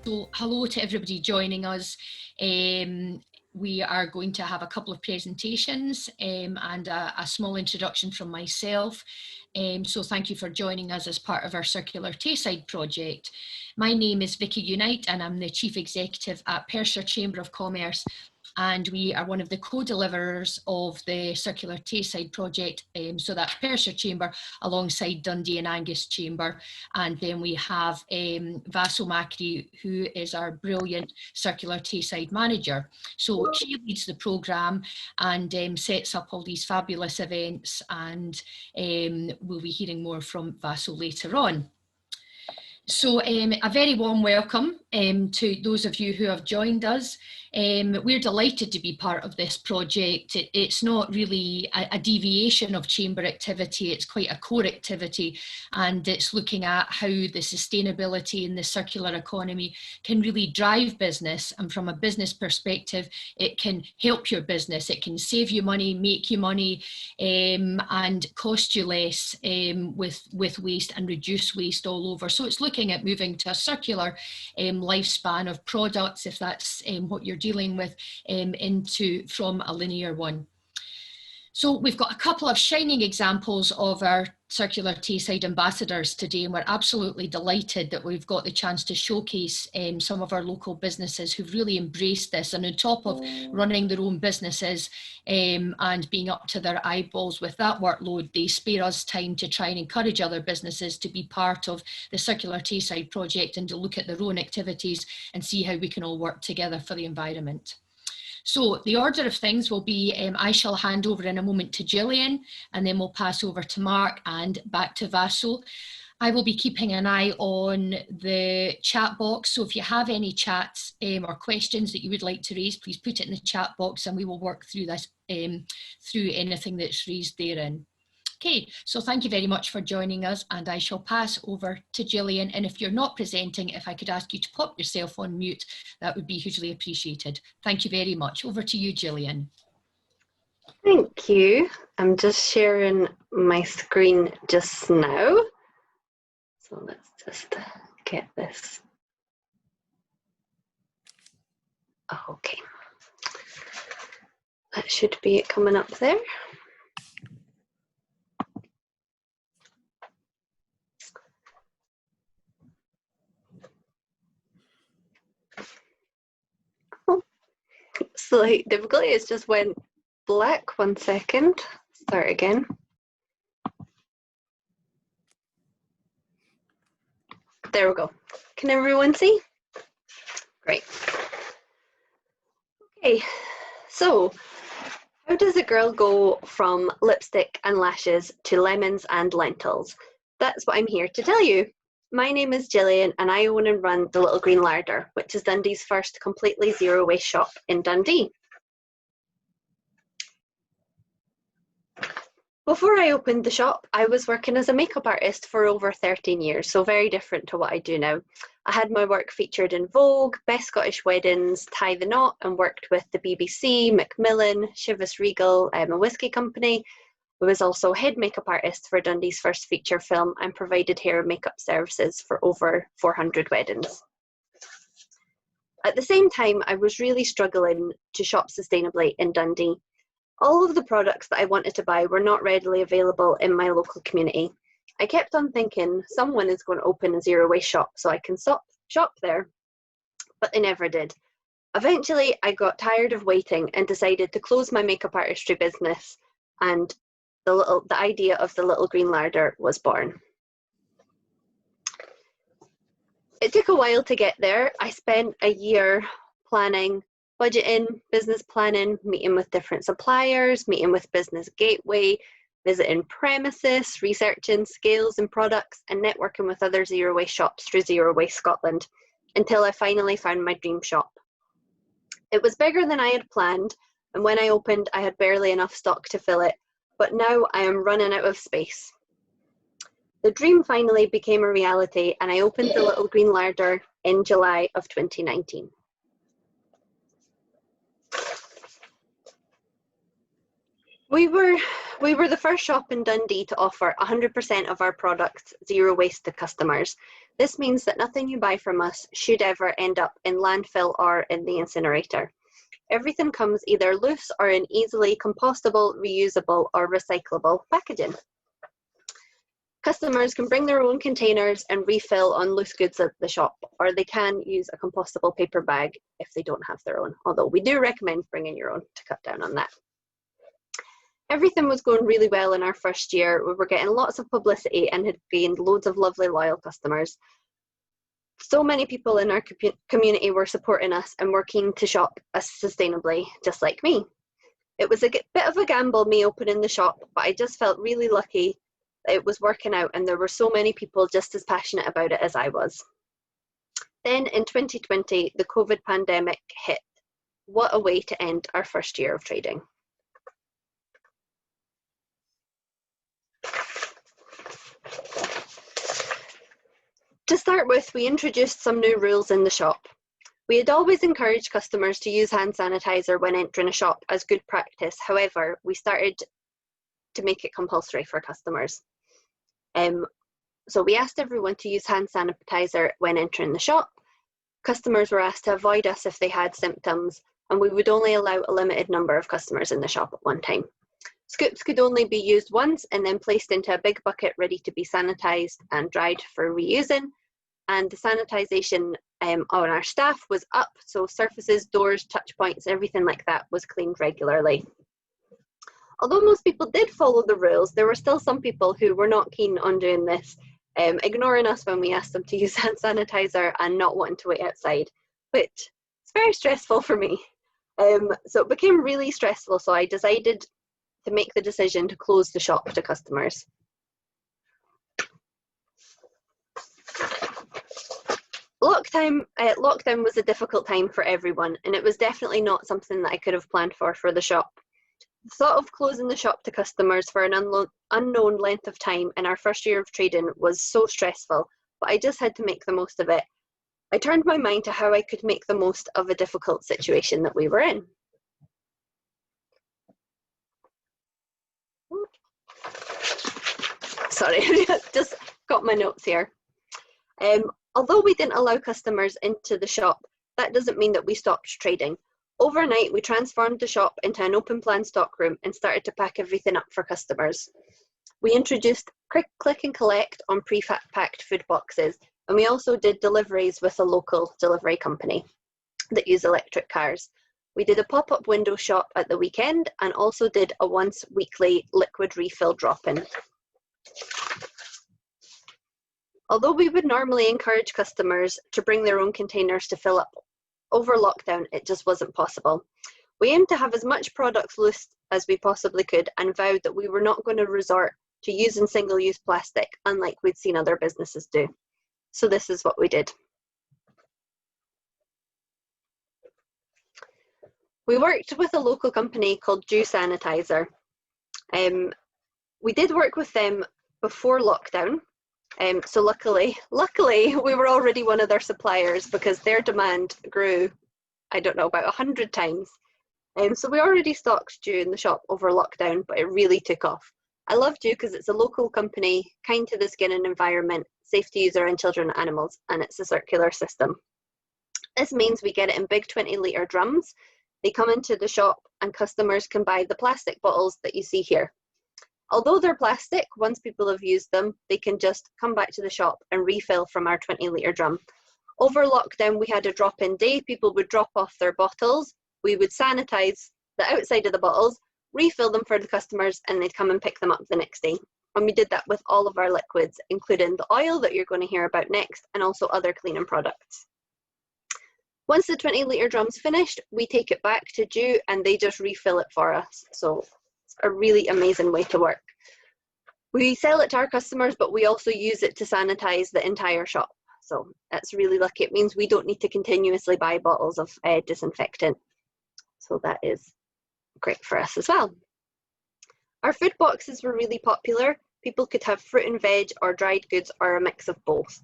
So hello to everybody joining us. We are going to have a couple of presentations and a small introduction from myself. So thank you for joining us as part of our Circular Tayside project. My name is Vicky Unite and I'm the Chief Executive at Perthshire Chamber of Commerce, and we are one of the co-deliverers of the Circular Tayside project. So that's Perthshire Chamber alongside Dundee and Angus Chamber. And then we have Vaso Macri, who is our brilliant Circular Tayside manager. So she leads the programme and sets up all these fabulous events, and we'll be hearing more from Vaso later on. So a very warm welcome to those of you who have joined us. We're delighted to be part of this project. It's not really a deviation of chamber activity, it's quite a core activity, and it's looking at how the sustainability in the circular economy can really drive business, and from a business perspective it can help your business, it can save you money, make you money, and cost you less with waste, and reduce waste all over. So it's looking at moving to a circular lifespan of products, if that's what you're dealing with, from a linear one. So we've got a couple of shining examples of our Circular Tayside ambassadors today, and we're absolutely delighted that we've got the chance to showcase some of our local businesses who've really embraced this, and on top of running their own businesses and being up to their eyeballs with that workload, they spare us time to try and encourage other businesses to be part of the Circular Tayside project and to look at their own activities and see how we can all work together for the environment. So the order of things will be, I shall hand over in a moment to Gillian, and then we'll pass over to Mark and back to Vaso. I will be keeping an eye on the chat box, so if you have any chats or questions that you would like to raise, please put it in the chat box and we will work through this, through anything that's raised therein. Okay, so thank you very much for joining us, and I shall pass over to Gillian. And if you're not presenting, if I could ask you to pop yourself on mute, that would be hugely appreciated. Thank you very much. Over to you, Gillian. Thank you. I'm just sharing my screen just now. So let's just get this. Okay. That should be it coming up there. Slight difficulty, it's just went black. 1 second. Start again. There we go. Can everyone see? Great. Okay, so how does a girl go from lipstick and lashes to lemons and lentils? That's what I'm here to tell you. My name is Gillian and I own and run the Little Green Larder, which is Dundee's first completely zero waste shop in Dundee. Before I opened the shop, I was working as a makeup artist for over 13 years, so very different to what I do now. I had my work featured in Vogue, Best Scottish Weddings, Tie the Knot, and worked with the BBC, Macmillan, Chivas Regal, a whisky company. I was also head makeup artist for Dundee's first feature film and provided hair and makeup services for over 400 weddings. At the same time, I was really struggling to shop sustainably in Dundee. All of the products that I wanted to buy were not readily available in my local community. I kept on thinking someone is going to open a zero waste shop so I can shop there, but they never did. Eventually, I got tired of waiting and decided to close my makeup artistry business, and the idea of the Little Green Larder was born. It took a while to get there. I spent a year planning, budgeting, business planning, meeting with different suppliers, meeting with Business Gateway, visiting premises, researching scales and products, and networking with other zero waste shops through Zero Waste Scotland, until I finally found my dream shop. It was bigger than I had planned, and when I opened, I had barely enough stock to fill it, but now I am running out of space. The dream finally became a reality, and I opened the Little Green Larder in July of 2019. We were the first shop in Dundee to offer 100% of our products zero waste to customers. This means that nothing you buy from us should ever end up in landfill or in the incinerator. Everything comes either loose or in easily compostable, reusable or recyclable packaging. Customers can bring their own containers and refill on loose goods at the shop, or they can use a compostable paper bag if they don't have their own, although we do recommend bringing your own to cut down on that. Everything was going really well in our first year. We were getting lots of publicity and had gained loads of lovely, loyal customers. So many people in our community were supporting us and were keen to shop sustainably, just like me. It was a bit of a gamble, me opening the shop, but I just felt really lucky that it was working out and there were so many people just as passionate about it as I was. Then in 2020, the COVID pandemic hit. What a way to end our first year of trading. To start with, we introduced some new rules in the shop. We had always encouraged customers to use hand sanitizer when entering a shop as good practice. However, we started to make it compulsory for customers. So we asked everyone to use hand sanitizer when entering the shop. Customers were asked to avoid us if they had symptoms, and we would only allow a limited number of customers in the shop at one time. Scoops could only be used once and then placed into a big bucket ready to be sanitised and dried for reusing. And the sanitisation on our staff was up, so surfaces, doors, touch points, everything like that was cleaned regularly. Although most people did follow the rules, there were still some people who were not keen on doing this, ignoring us when we asked them to use hand sanitizer and not wanting to wait outside, which is very stressful for me. So it became really stressful, so I decided to make the decision to close the shop to customers. Lockdown was a difficult time for everyone, and it was definitely not something that I could have planned for the shop. The thought of closing the shop to customers for an unknown length of time in our first year of trading was so stressful, but I just had to make the most of it. I turned my mind to how I could make the most of a difficult situation that we were in. Sorry, I just got my notes here. Although we didn't allow customers into the shop, that doesn't mean that we stopped trading. Overnight, we transformed the shop into an open plan stockroom and started to pack everything up for customers. We introduced click and collect on pre-packed food boxes, and we also did deliveries with a local delivery company that use electric cars. We did a pop-up window shop at the weekend and also did a once weekly liquid refill drop-in. Although we would normally encourage customers to bring their own containers to fill up, over lockdown it just wasn't possible. We aimed to have as much products loose as we possibly could and vowed that we were not going to resort to using single-use plastic, unlike we'd seen other businesses do. So this is what we did. We worked with a local company called Dew Sanitizer. We did work with them before lockdown. So luckily we were already one of their suppliers because their demand grew, I don't know, about 100 times. So we already stocked Dew in the shop over lockdown, but it really took off. I love Dew because it's a local company, kind to the skin and environment, safe to use around children and animals, and it's a circular system. This means we get it in big 20-litre drums. They come into the shop and customers can buy the plastic bottles that you see here. Although they're plastic, once people have used them, they can just come back to the shop and refill from our 20-litre drum. Over lockdown, we had a drop-in day. People would drop off their bottles. We would sanitize the outside of the bottles, refill them for the customers, and they'd come and pick them up the next day. And we did that with all of our liquids, including the oil that you're going to hear about next, and also other cleaning products. Once the 20-litre drum's finished, we take it back to Dew and they just refill it for us. So a really amazing way to work. We sell it to our customers, but we also use it to sanitize the entire shop. So that's really lucky. It means we don't need to continuously buy bottles of disinfectant. So that is great for us as well. Our food boxes were really popular. People could have fruit and veg or dried goods or a mix of both.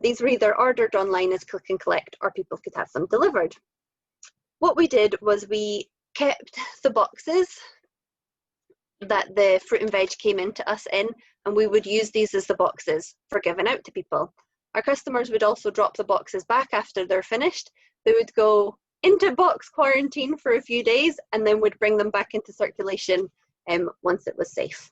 These were either ordered online as click and collect or people could have them delivered. What we did was we kept the boxes that the fruit and veg came into us in, and we would use these as the boxes for giving out to people. Our customers would also drop the boxes back after they're finished. They would go into box quarantine for a few days and then would bring them back into circulation once it was safe.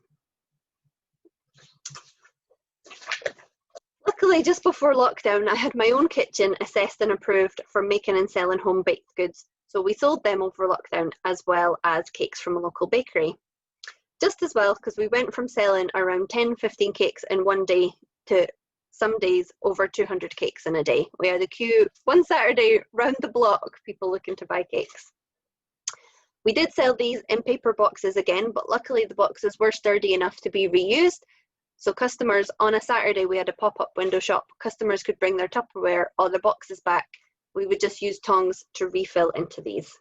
Luckily, just before lockdown, I had my own kitchen assessed and approved for making and selling home baked goods. So we sold them over lockdown, as well as cakes from a local bakery. Just as well, because we went from selling around 10, 15 cakes in one day to some days over 200 cakes in a day. We had a queue one Saturday round the block, people looking to buy cakes. We did sell these in paper boxes again, but luckily the boxes were sturdy enough to be reused. So customers, on a Saturday, we had a pop-up window shop. Customers could bring their Tupperware or their boxes back. We would just use tongs to refill into these.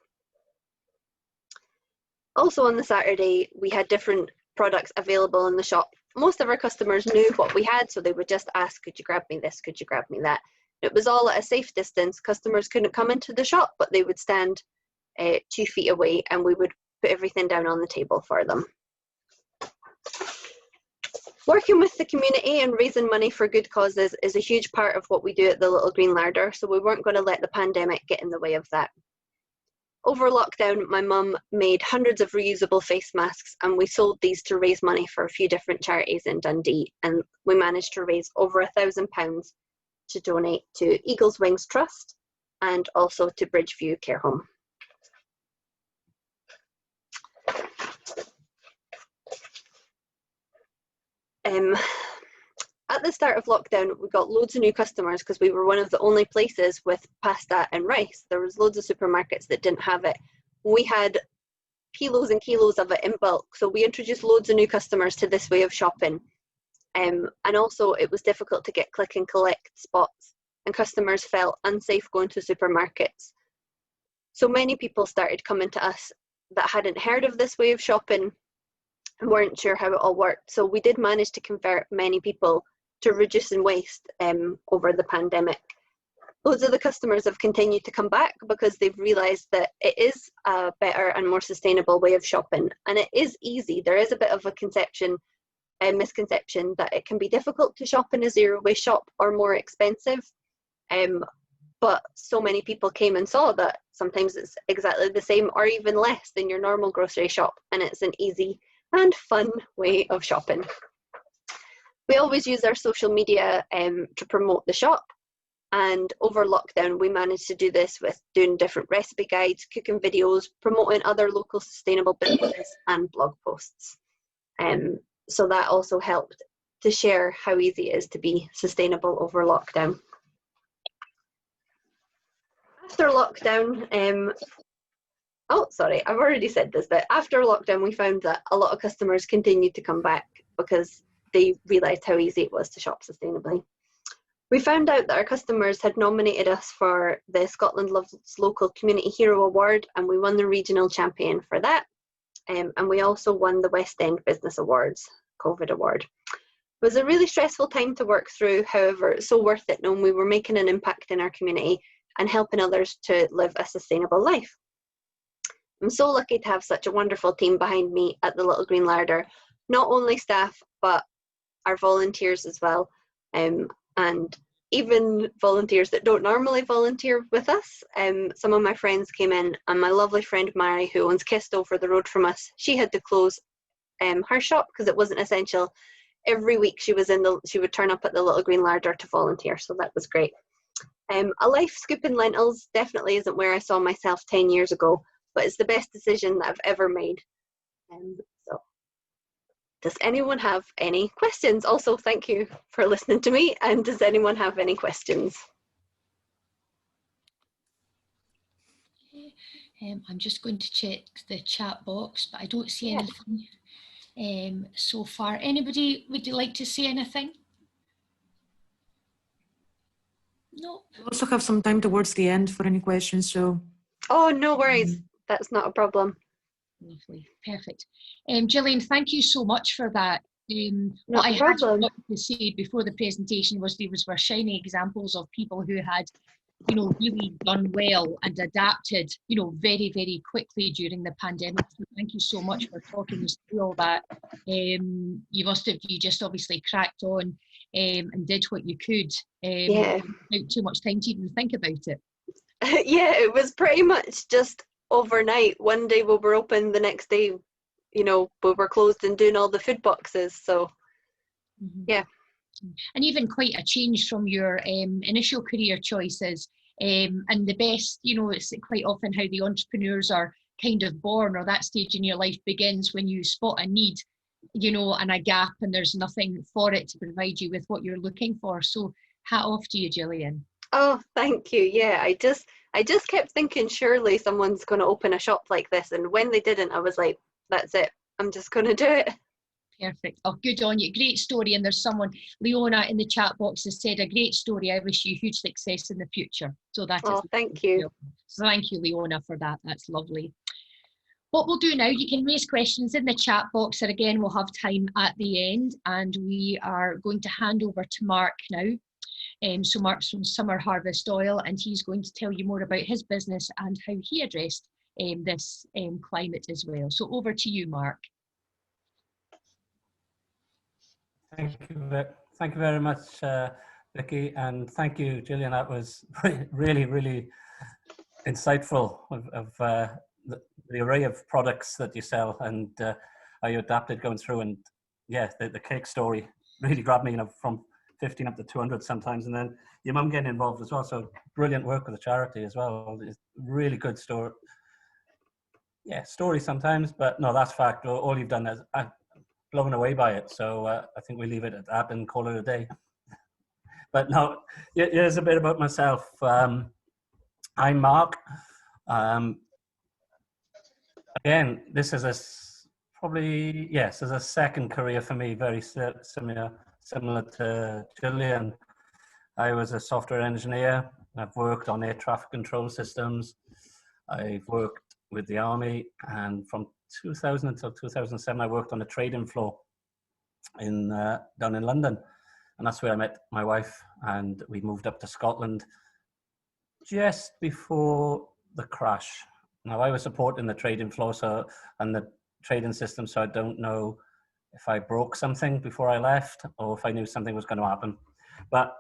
Also on the Saturday, we had different products available in the shop. Most of our customers knew what we had, so they would just ask, could you grab me this, could you grab me that? It was all at a safe distance. Customers couldn't come into the shop, but they would stand 2 feet away and we would put everything down on the table for them. Working with the community and raising money for good causes is a huge part of what we do at the Little Green Larder, so we weren't going to let the pandemic get in the way of that. Over lockdown, my mum made hundreds of reusable face masks and we sold these to raise money for a few different charities in Dundee, and we managed to raise over £1,000 to donate to Eagle's Wings Trust and also to Bridgeview Care Home. At the start of lockdown, we got loads of new customers because we were one of the only places with pasta and rice. There was loads of supermarkets that didn't have it. We had kilos and kilos of it in bulk, so we introduced loads of new customers to this way of shopping. And also it was difficult to get click and collect spots, and customers felt unsafe going to supermarkets. So many people started coming to us that hadn't heard of this way of shopping and weren't sure how it all worked. So we did manage to convert many people to reducing waste over the pandemic. Loads of the customers have continued to come back because they've realised that it is a better and more sustainable way of shopping, and it is easy. There is a bit of a misconception that it can be difficult to shop in a zero waste shop or more expensive, but so many people came and saw that sometimes it's exactly the same or even less than your normal grocery shop, and it's an easy and fun way of shopping. We always use our social media to promote the shop, and over lockdown we managed to do this with doing different recipe guides, cooking videos, promoting other local sustainable businesses and blog posts. So that also helped to share how easy it is to be sustainable over lockdown. After lockdown, I've already said this, but after lockdown we found that a lot of customers continued to come back because they realised how easy it was to shop sustainably. We found out that our customers had nominated us for the Scotland Loves Local Community Hero Award, and we won the regional champion for that. And we also won the West End Business Awards COVID Award. It was a really stressful time to work through, however, it's so worth it knowing we were making an impact in our community and helping others to live a sustainable life. I'm so lucky to have such a wonderful team behind me at the Little Green Larder, not only staff, but our volunteers as well, and even volunteers that don't normally volunteer with us. Some of my friends came in, and my lovely friend Mary, who owns Kist over the road from us, she had to close her shop because it wasn't essential. Every week she would turn up at the Little Green Larder to volunteer, so that was great. A life scooping lentils definitely isn't where I saw myself 10 years ago, but it's the best decision that I've ever made. So does anyone have any questions? Also, thank you for listening to me. And does anyone have any questions? I'm just going to check the chat box, but I don't see anything so far. Anybody, would you like to say anything? No. We also have some time towards the end for any questions, so. Oh, no worries. That's not a problem. Lovely, perfect. Gillian, thank you so much for that. What I had to say before the presentation was there were shining examples of people who had you know, really done well and adapted, you know, very, very quickly during the pandemic. So thank you so much for talking us through all that. You just obviously cracked on and did what you could Yeah. without too much time to even think about it. Yeah, it was pretty much just overnight. One day we were open, the next day, you know, we were closed and doing all the food boxes. So, yeah. And even quite a change from your initial career choices. And the best, you know, it's quite often how the entrepreneurs are kind of born, or that stage in your life begins when you spot a need, you know, and a gap, and there's nothing for it to provide you with what you're looking for. So hat off to you, Gillian. Oh, thank you. Yeah, I just kept thinking surely someone's going to open a shop like this, and when they didn't, I was like, that's it. I'm just going to do it. Perfect. Oh, good on you. Great story. And there's someone, Leona, in the chat box has said, a great story. I wish you huge success in the future. So that is. Oh, thank you. So thank you, Leona, for that. That's lovely. What we'll do now, you can raise questions in the chat box, and again, we'll have time at the end, and we are going to hand over to Mark now. So Mark's from Summer Harvest Oil, and he's going to tell you more about his business and how he addressed this climate as well. So over to you, Mark. Thank you very much, Vicky, and thank you, Gillian. That was really, really insightful of the array of products that you sell and how you adapted going through. And yeah, the cake story really grabbed me, you know, from 15 up to 200 sometimes, and then your mum getting involved as well. So brilliant work with the charity as well. It's really good story. Yeah, story sometimes, but no, that's fact. All you've done is blown away by it. So I think we leave it at that and call it a day. But no, here's a bit about myself. I'm Mark. Again, this is this is a second career for me, very similar to Gillian. I was a software engineer. I've worked on air traffic control systems. I've worked with the army, and from 2000 until 2007, I worked on a trading floor down in London, and that's where I met my wife, and we moved up to Scotland just before the crash. Now, I was supporting the trading floor and the trading system, so I don't know if I broke something before I left or if I knew something was going to happen. But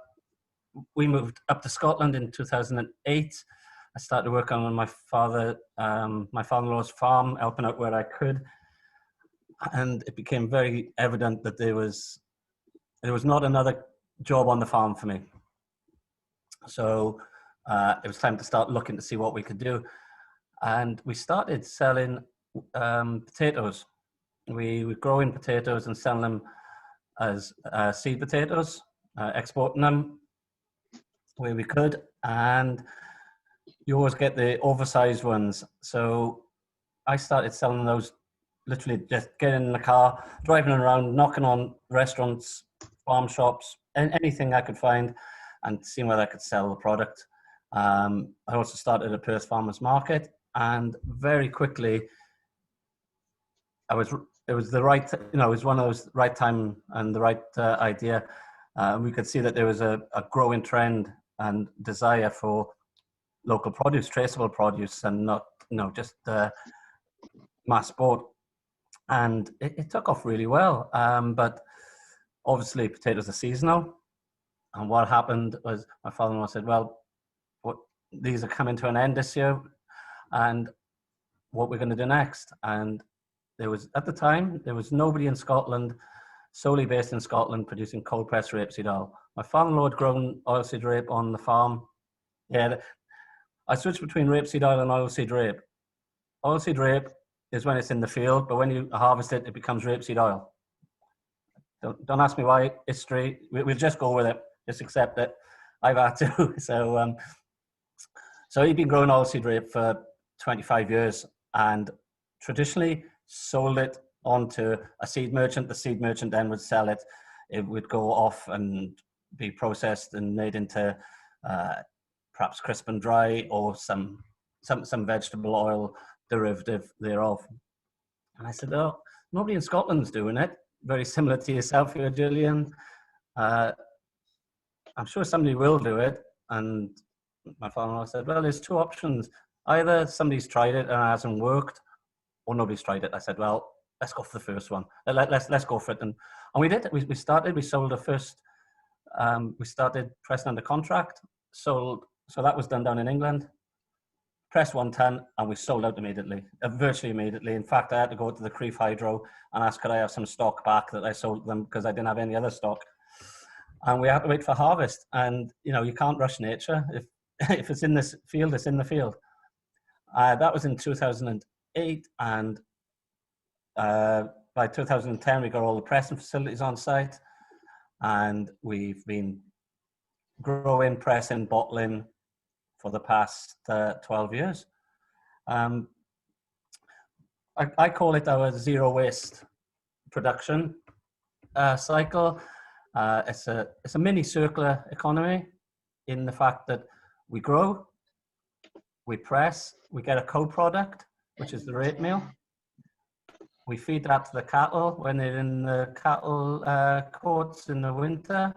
we moved up to Scotland in 2008. I started working on my father-in-law's farm, helping out where I could. And it became very evident that there was not another job on the farm for me. So it was time to start looking to see what we could do. And we started selling potatoes. We were growing potatoes and selling them as seed potatoes, exporting them where we could. And you always get the oversized ones. So I started selling those, literally just getting in the car, driving around, knocking on restaurants, farm shops, and anything I could find, and seeing whether I could sell the product. I also started a Perth Farmers Market, and very quickly, it was the right, it was one of those right time and the right idea. We could see that there was a growing trend and desire for local produce, traceable produce, and not, just mass sport. And it took off really well. But obviously potatoes are seasonal. And what happened was my father-in-law said, well, these are coming to an end this year, and what we're going to do next. And at the time, there was nobody in Scotland, solely based in Scotland, producing cold pressed rapeseed oil. My father-in-law had grown oilseed rape on the farm. Yeah, I switched between rapeseed oil and oilseed rape. Oilseed rape is when it's in the field, but when you harvest it, it becomes rapeseed oil. Don't ask me why. History. We'll just go with it. Just accept it. I've had to. So he'd been growing oilseed rape for 25 years, and traditionally sold it onto a seed merchant. The seed merchant then would sell it. It would go off and be processed and made into perhaps crisp and dry, or some vegetable oil derivative thereof. And I said, oh, nobody in Scotland's doing it. Very similar to yourself here, Gillian. I'm sure somebody will do it. And my father-in-law said, well, there's two options. Either somebody's tried it and it hasn't worked, or nobody's tried it. I said, well, let's go for the first one. Let's go for it. And we did. We sold the first, we started pressing under contract. So that was done down in England. Pressed 1 ton and we sold out immediately, virtually immediately. In fact, I had to go to the Crieff Hydro and ask could I have some stock back that I sold them because I didn't have any other stock. And we had to wait for harvest. And, you know, you can't rush nature. If it's in this field, it's in the field. That was in 2008. And by 2010, we got all the pressing facilities on site. And we've been growing, pressing, bottling for the past 12 years. I call it our zero waste production cycle. It's a mini circular economy in the fact that we grow, we press, we get a co-product, which is the rape meal. We feed that to the cattle when they're in the cattle courts in the winter.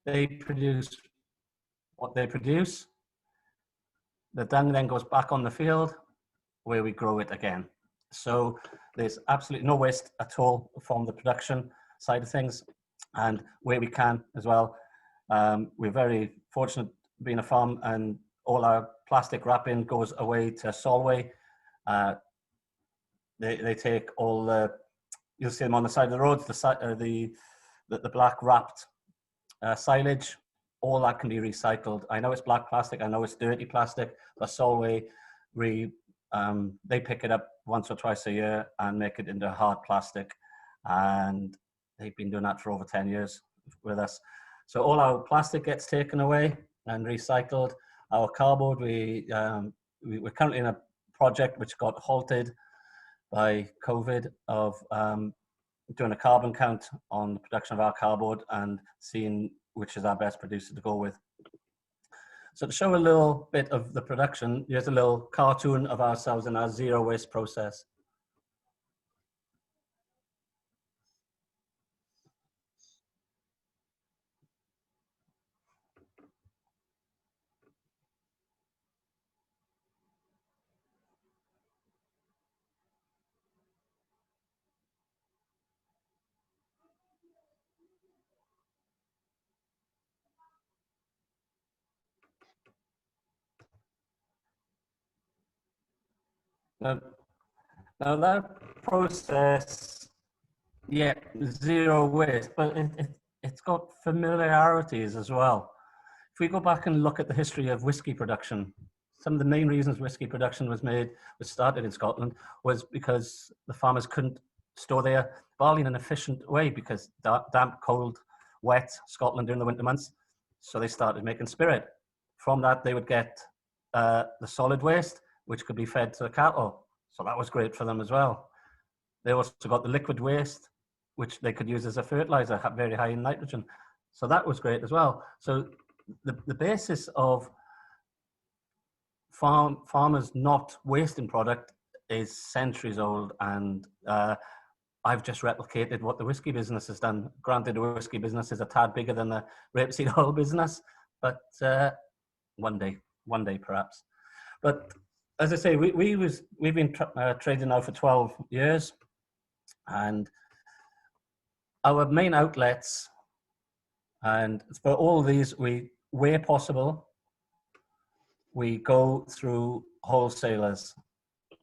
They produce what they produce. The dung then goes back on the field where we grow it again. So there's absolutely no waste at all from the production side of things. And where we can as well, we're very fortunate being a farm, and all our plastic wrapping goes away to Solway. They take all the, you'll see them on the side of the roads, the black wrapped silage. All that can be recycled. I know it's black plastic, I know it's dirty plastic, but Solway, they pick it up once or twice a year and make it into hard plastic. And they've been doing that for over 10 years with us. So all our plastic gets taken away and recycled. Our cardboard, we're currently in a project which got halted by COVID of doing a carbon count on the production of our cardboard and seeing which is our best producer to go with. So to show a little bit of the production, here's a little cartoon of ourselves in our zero waste process. Now that process, yeah, zero waste, but it's got familiarities as well. If we go back and look at the history of whiskey production, some of the main reasons whiskey production was started in Scotland was because the farmers couldn't store their barley in an efficient way because damp, cold, wet Scotland during the winter months. So they started making spirit. From that, they would get the solid waste, which could be fed to the cattle. So that was great for them as well. They also got the liquid waste, which they could use as a fertilizer, very high in nitrogen. So that was great as well. So the basis of farmers not wasting product is centuries old, and I've just replicated what the whiskey business has done. Granted, the whiskey business is a tad bigger than the rapeseed oil business, but one day perhaps. But as I say, we've been trading now for 12 years, and our main outlets, and for all these, where possible, we go through wholesalers.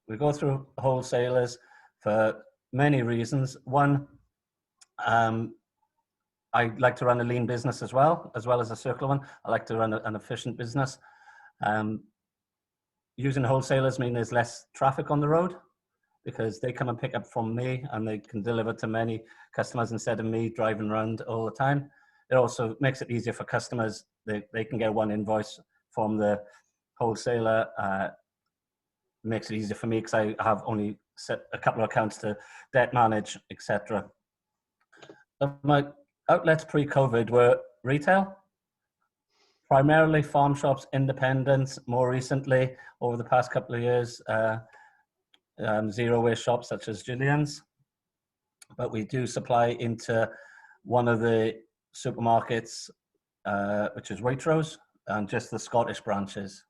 We go through wholesalers for many reasons. One, I like to run a lean business as well as a circular one. I like to run an efficient business. Using wholesalers means there's less traffic on the road because they come and pick up from me and they can deliver to many customers instead of me driving around all the time. It also makes it easier for customers. They can get one invoice from the wholesaler. Makes it easier for me because I have only set a couple of accounts to debt manage, etc. My outlets pre-COVID were retail, primarily farm shops, independents, more recently, over the past couple of years, zero waste shops such as Gillian's. But we do supply into one of the supermarkets, which is Waitrose, and just the Scottish branches.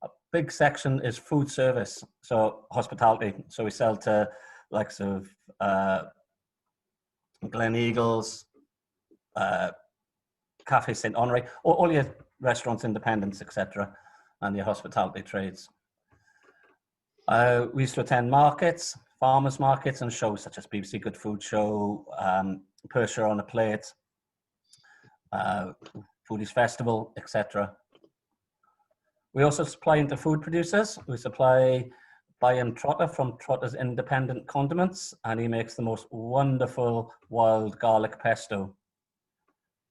A big section is food service, so hospitality. So we sell to likes of Glen Eagles, Cafe St. Honore, all your restaurants, independents, etc., and your hospitality trades. We used to attend markets, farmers markets, and shows such as BBC Good Food Show, Persia on a Plate, Foodies Festival, etc. We also supply into food producers. We supply Byam Trotter from Trotter's Independent Condiments, and he makes the most wonderful wild garlic pesto.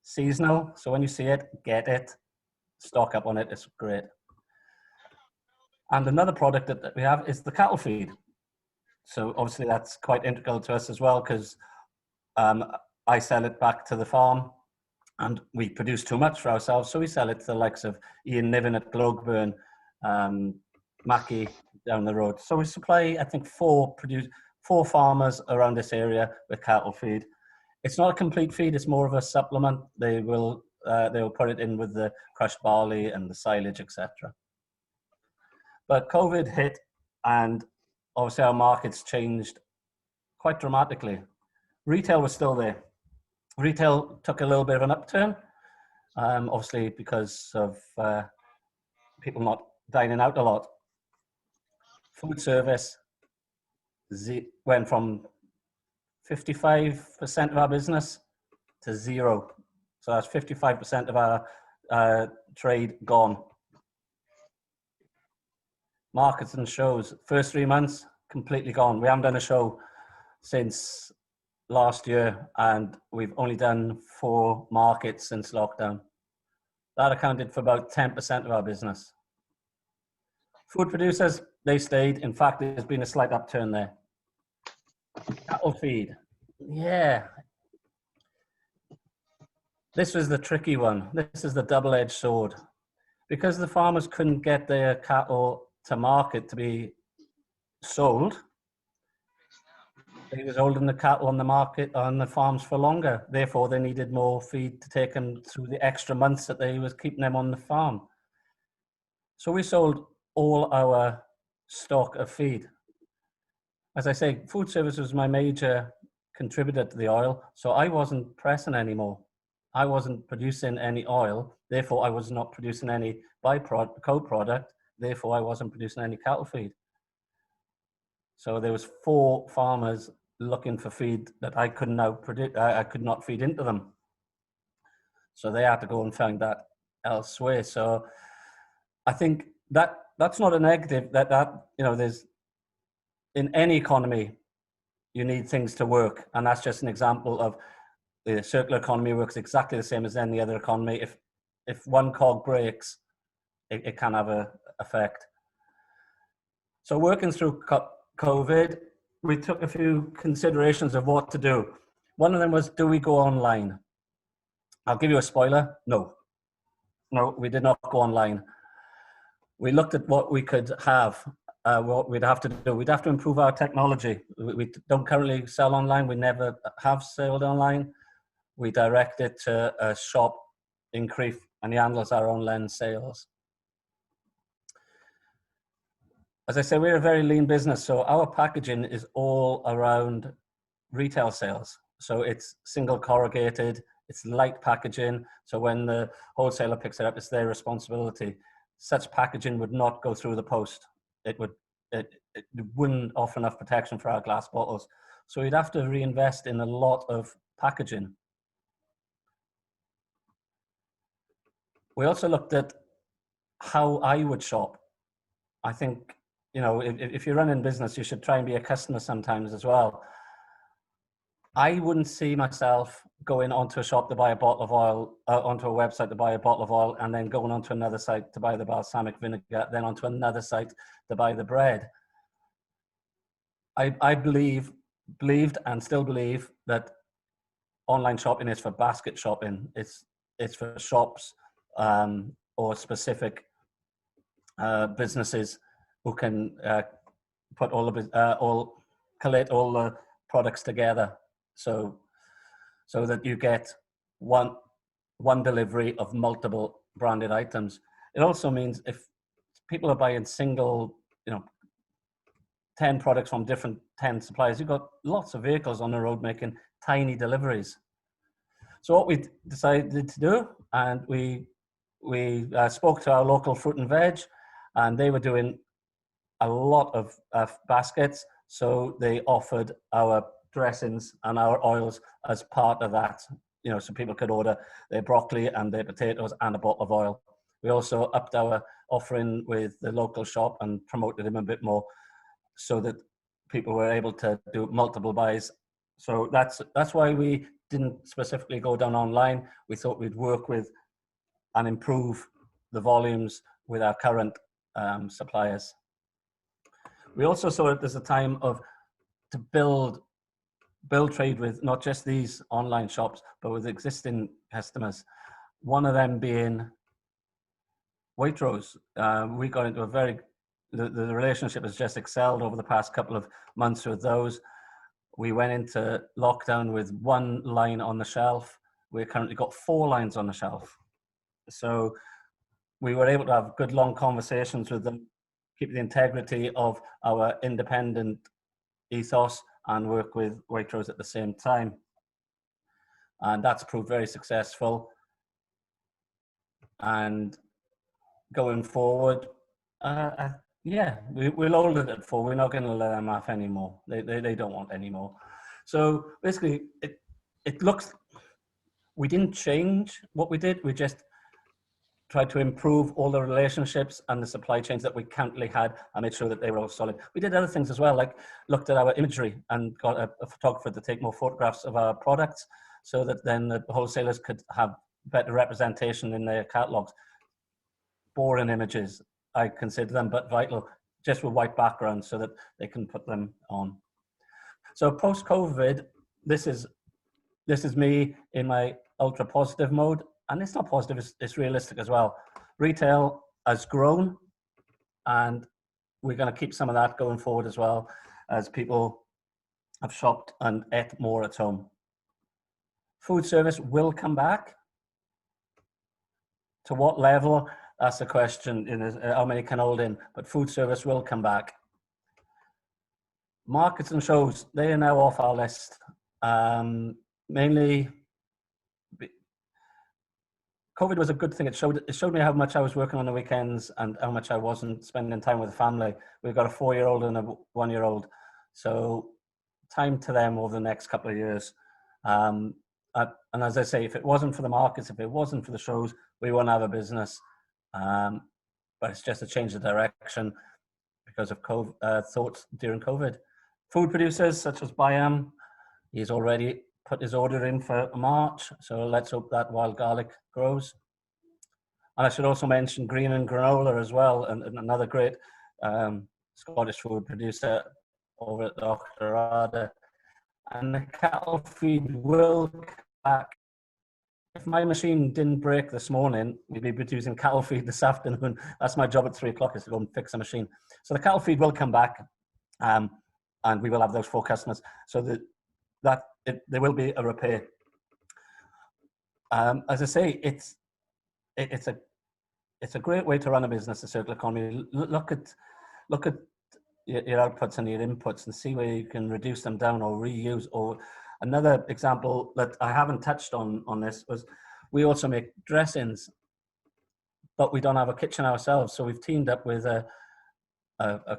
Seasonal, so when you see it, get it, stock up on it, it's great. And another product that we have is the cattle feed. So obviously that's quite integral to us as well, because I sell it back to the farm and we produce too much for ourselves. So we sell it to the likes of Ian Niven at Gloagburn, Mackie down the road. So we supply, I think, four farmers around this area with cattle feed. It's not a complete feed, it's more of a supplement. They will put it in with the crushed barley and the silage, etc. But COVID hit and obviously our markets changed quite dramatically. Retail was still there. Retail took a little bit of an upturn, obviously because of people not dining out a lot. Food service went from 55% of our business to 0. So that's 55% of our trade gone. Markets and shows, first 3 months, completely gone. We haven't done a show since last year, and we've only done 4 markets since lockdown. That accounted for about 10% of our business. Food producers, they stayed. In fact, there's been a slight upturn there. Cattle feed, yeah. This was the tricky one. This is the double-edged sword. Because the farmers couldn't get their cattle to market to be sold, they was holding the cattle on the market, on the farms for longer. Therefore, they needed more feed to take them through the extra months that they was keeping them on the farm. So we sold all our stock of feed. As I say, food service was my major contributor to the oil, so I wasn't pressing anymore. I wasn't producing any oil, therefore I was not producing any co-product, therefore I wasn't producing any cattle feed. So there was 4 farmers looking for feed that I could not feed into them. So they had to go and find that elsewhere. So I think that's not a negative, that you know, there's, in any economy, you need things to work. And that's just an example of the circular economy works exactly the same as any other economy. If one cog breaks, it can have an effect. So working through COVID, we took a few considerations of what to do. One of them was, do we go online? I'll give you a spoiler. No, we did not go online. We looked at what we could have, what we'd have to do. We'd have to improve our technology. We don't currently sell online. We never have sold online. We direct it to a shop in Crieff, and he handles our online sales. As I say, we're a very lean business, so our packaging is all around retail sales. So it's single corrugated, it's light packaging. So when the wholesaler picks it up, it's their responsibility. Such packaging would not go through the post. It wouldn't offer enough protection for our glass bottles. So we'd have to reinvest in a lot of packaging. We also looked at how I would shop. I think, you know, if you're running business, you should try and be a customer sometimes as well. I wouldn't see myself going onto a shop to buy a bottle of oil, onto a website to buy a bottle of oil, and then going onto another site to buy the balsamic vinegar, then onto another site to buy the bread. I believed and still believe that online shopping is for basket shopping. It's for shops or specific businesses who can put collate all the products together, so that you get one one delivery of multiple branded items. It also means if people are buying single, 10 products from different 10 suppliers, you've got lots of vehicles on the road making tiny deliveries. So what we decided to do, and we spoke to our local fruit and veg, and they were doing a lot of baskets. So they offered our dressings and our oils as part of that, so people could order their broccoli and their potatoes and a bottle of oil. We also upped our offering with the local shop and promoted them a bit more so that people were able to do multiple buys. So that's why we didn't specifically go down online. We thought we'd work with and improve the volumes with our current suppliers. We also saw it as a time to build trade with not just these online shops, but with existing customers. One of them being Waitrose. We got into the relationship has just excelled over the past couple of months with those. We went into lockdown with one line on the shelf. We've currently got 4 lines on the shelf. So we were able to have good long conversations with them, keep the integrity of our independent ethos and work with Waitrose at the same time. And that's proved very successful. And going forward, we'll hold it at 4. We're not going to let them have any more. They don't want any more. So basically, it looks, we didn't change what we did. We just tried to improve all the relationships and the supply chains that we currently had and made sure that they were all solid. We did other things as well, like looked at our imagery and got a photographer to take more photographs of our products so that then the wholesalers could have better representation in their catalogs. Boring images, I consider them, but vital, just with white backgrounds so that they can put them on. So post-COVID, this is me in my ultra positive mode. And it's not positive, it's realistic as well. Retail has grown and we're going to keep some of that going forward as well as people have shopped and ate more at home. Food service will come back. To what level? That's the question, how many can hold in, but food service will come back. Markets and shows, they are now off our list. Mainly, COVID was a good thing. It showed me how much I was working on the weekends and how much I wasn't spending time with the family. We've got a 4-year-old and a 1-year-old. So time to them over the next couple of years. And as I say, if it wasn't for the markets, if it wasn't for the shows, we wouldn't have a business. But it's just a change of direction because of thoughts during COVID. Food producers such as Byam, he's already put his order in for March, so let's hope that wild garlic grows. And I should also mention Green and Granola as well, and another great Scottish food producer over at Dr. Ada. And the cattle feed will come back. If my machine didn't break this morning, we'd be producing cattle feed this afternoon. That's my job at 3 o'clock, is to go and fix a machine. So the cattle feed will come back, and we will have those 4 customers. So there will be a repair. As I say, it's a great way to run a business, the circular economy. Look at your outputs and your inputs and see where you can reduce them down or reuse. Or another example that I haven't touched on this was we also make dressings, but we don't have a kitchen ourselves. So we've teamed up with a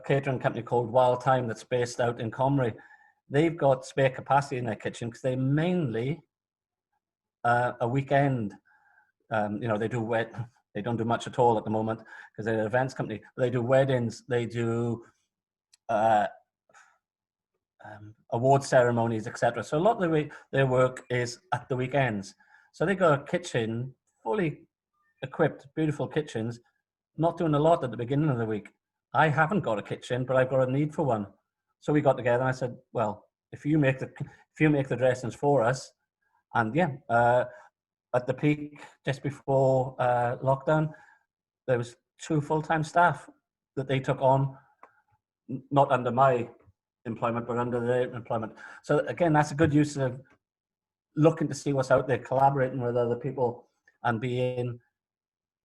catering company called Wild Time that's based out in Comrie. They've got spare capacity in their kitchen because they mainly a weekend. They don't do much at all at the moment because they're an events company. But they do weddings. They do award ceremonies, etc. So a lot of their work is at the weekends. So they got a kitchen, fully equipped, beautiful kitchens, not doing a lot at the beginning of the week. I haven't got a kitchen, but I've got a need for one. So we got together and I said, well, if you make the dressings for us, and at the peak just before lockdown, there was 2 full-time staff that they took on, not under my employment, but under their employment. So again, that's a good use of looking to see what's out there, collaborating with other people and being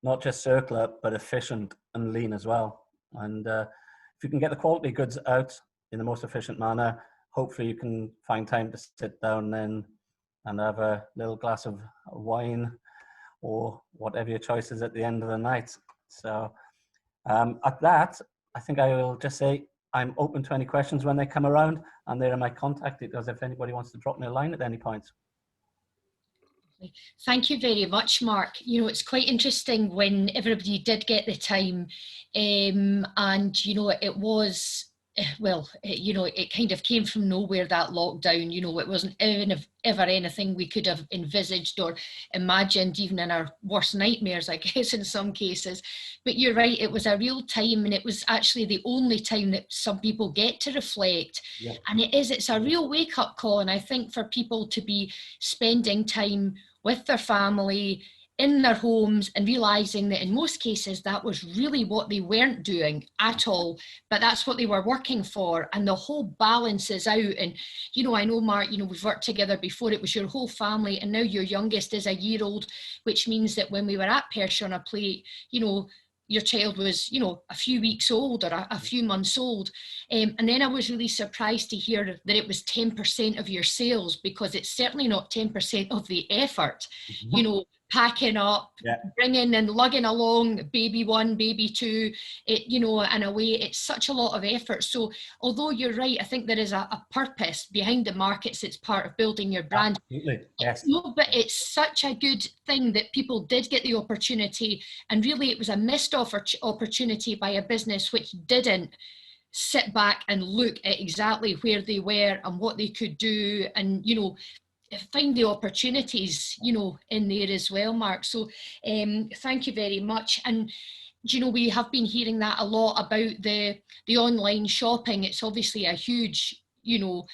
not just circular, but efficient and lean as well. And if you can get the quality goods out in the most efficient manner, hopefully you can find time to sit down then and have a little glass of wine or whatever your choice is at the end of the night. So at that, I think I will just say I'm open to any questions when they come around, and there are my contact details if anybody wants to drop me a line at any point. Thank you very much, Mark. You know, it's quite interesting when everybody did get the time, and, you know, it was, well, you know, it kind of came from nowhere, that lockdown. You know, it wasn't ever anything we could have envisaged or imagined, even in our worst nightmares, I guess, in some cases. But you're right, it was a real time, and it was actually the only time that some people get to reflect. Yeah. And it's a real wake-up call. And I think for people to be spending time with their family, in their homes, and realising that in most cases that was really what they weren't doing at all, but that's what they were working for, and the whole balance is out. And, you know, I know, Mark, you know, we've worked together before, it was your whole family, and now your youngest is a year old, which means that when we were at Persia on a Plate, you know, your child was, you know, a few weeks old or a few months old. And then I was really surprised to hear that it was 10% of your sales, because it's certainly not 10% of the effort, you know, packing up, bringing and lugging along baby one, baby two, you know, and away. It's such a lot of effort. So although you're right, I think there is a purpose behind the markets. It's part of building your brand. Absolutely, yes. No, but it's such a good thing that people did get the opportunity, and really it was a missed opportunity by a business which didn't sit back and look at exactly where they were and what they could do, and, you know, find the opportunities, you know, in there as well, Mark. So thank you very much. And, you know, we have been hearing that a lot about the online shopping. It's obviously a huge, you know,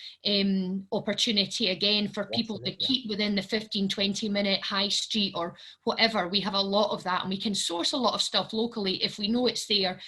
opportunity again for people to keep within the 15-20 minute high street or whatever. We have a lot of that, and we can source a lot of stuff locally if we know it's there.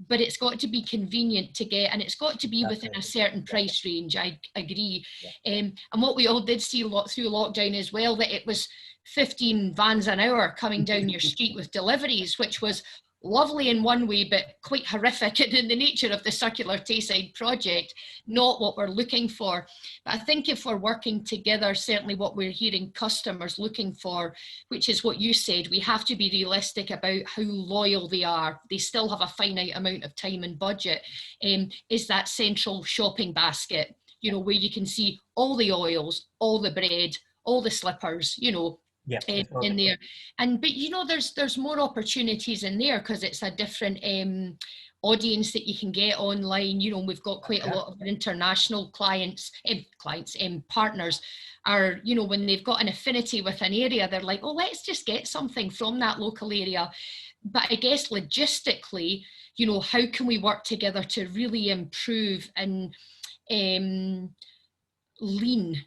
But it's got to be convenient to get, and it's got to be within a certain price range. I agree. And what we all did see through lockdown as well, that it was 15 vans an hour coming down your street with deliveries, which was lovely in one way, but quite horrific in the nature of the Circular Tayside project, not what we're looking for. But I think if we're working together, certainly what we're hearing customers looking for, which is what you said, we have to be realistic about how loyal they are. They still have a finite amount of time and budget, is that central shopping basket, you know, where you can see all the oils, all the bread, all the slippers, you know, in there. And but, you know, there's more opportunities in there because it's a different audience that you can get online. You know, we've got quite a lot of international clients, partners are, you know, when they've got an affinity with an area, they're like, oh, let's just get something from that local area. But I guess logistically, you know, how can we work together to really improve and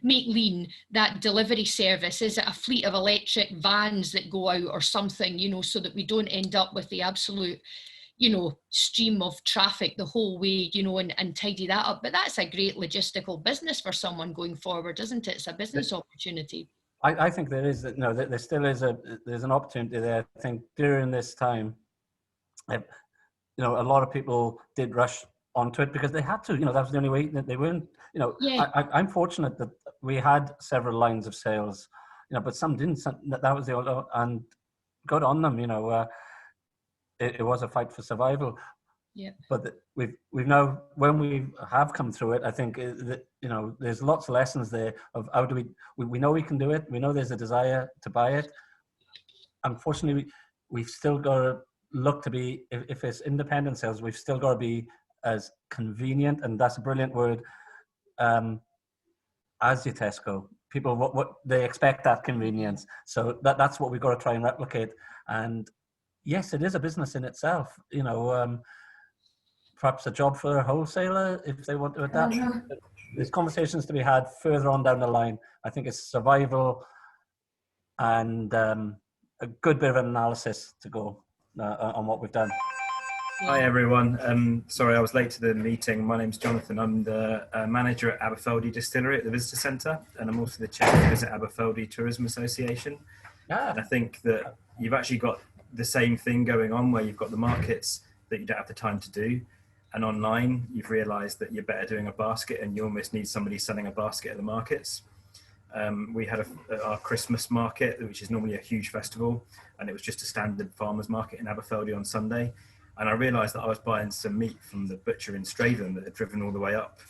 make lean that delivery service? Is it a fleet of electric vans that go out or something, you know, so that we don't end up with the absolute, you know, stream of traffic the whole way, you know, and tidy that up. But that's a great logistical business for someone going forward, isn't it? It's a business opportunity. I think there is, no, there still is there's an opportunity there. I think during this time, you know, a lot of people did rush onto it because they had to, you know, that was the only way that they weren't, you know, I'm fortunate that we had several lines of sales, you know, but some didn't, that was the other, and good on them, you know, it was a fight for survival. Yeah. But we've now, when we have come through it, I think that, you know, there's lots of lessons there of how do we know we can do it. We know there's a desire to buy it. Unfortunately, we've still got to look to be, if it's independent sales, we've still got to be as convenient, and that's a brilliant word, as your Tesco. People, what they expect that convenience. So that's what we've got to try and replicate. And yes, it is a business in itself, you know, perhaps a job for a wholesaler if they want to adapt. There's conversations to be had further on down the line. I think it's survival and a good bit of analysis to go on what we've done. Hi everyone. Sorry I was late to the meeting. My name's Jonathan. I'm the manager at Aberfeldy Distillery at the Visitor Centre, and I'm also the chair of the Visit Aberfeldy Tourism Association. And I think that you've actually got the same thing going on where you've got the markets that you don't have the time to do. And online, you've realized that you're better doing a basket and you almost need somebody selling a basket at the markets. We had our Christmas market, which is normally a huge festival, and it was just a standard farmers market in Aberfeldy on Sunday. And I realized that I was buying some meat from the butcher in Straven that had driven all the way up.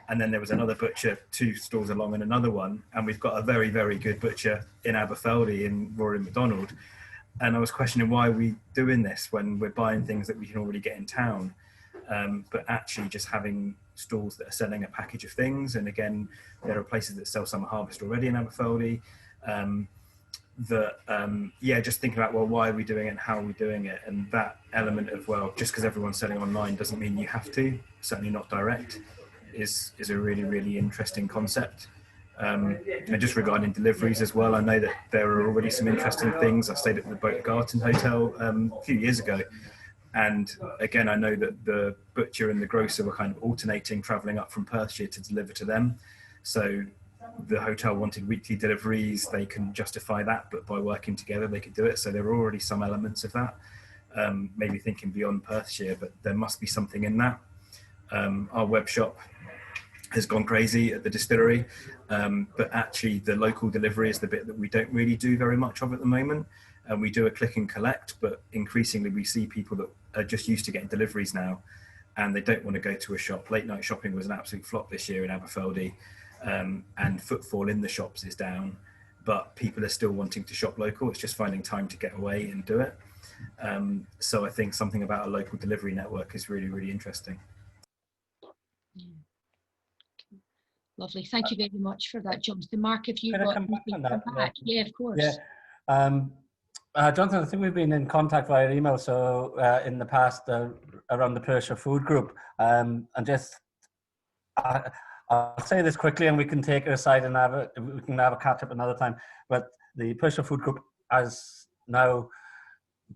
And then there was another butcher 2 stalls along and another one. And we've got a very, very good butcher in Aberfeldy in Rory McDonald. And I was questioning, why are we doing this when we're buying things that we can already get in town? But actually just having stalls that are selling a package of things. And again, there are places that sell summer harvest already in Aberfeldy. Just thinking about, well, why are we doing it and how are we doing it? And that element of, well, just because everyone's selling online doesn't mean you have to, certainly not direct, is a really, really interesting concept. And just regarding deliveries as well, I know that there are already some interesting things. I stayed at the Boatgarten Hotel a few years ago. And again, I know that the butcher and the grocer were kind of alternating, travelling up from Perthshire to deliver to them. So the hotel wanted weekly deliveries. They can justify that, but by working together, they could do it. So there are already some elements of that, maybe thinking beyond Perthshire, but there must be something in that. Our web shop has gone crazy at the distillery, but actually the local delivery is the bit that we don't really do very much of at the moment. And we do a click and collect, but increasingly we see people that are just used to getting deliveries now, and they don't want to go to a shop. Late night shopping was an absolute flop this year in Aberfeldy, and footfall in the shops is down, but people are still wanting to shop local. It's just finding time to get away and do it. So I think something about a local delivery network is really, really interesting. Lovely. Thank you very much for that, Jonathan. Mark, if you've Can I got come back on that? back. Yeah, of course. Yeah. Jonathan, I think we've been in contact via email, so in the past around the Perthshire Food Group, and just I'll say this quickly, and we can take it aside and we can have a catch up another time. But the Perthshire Food Group is now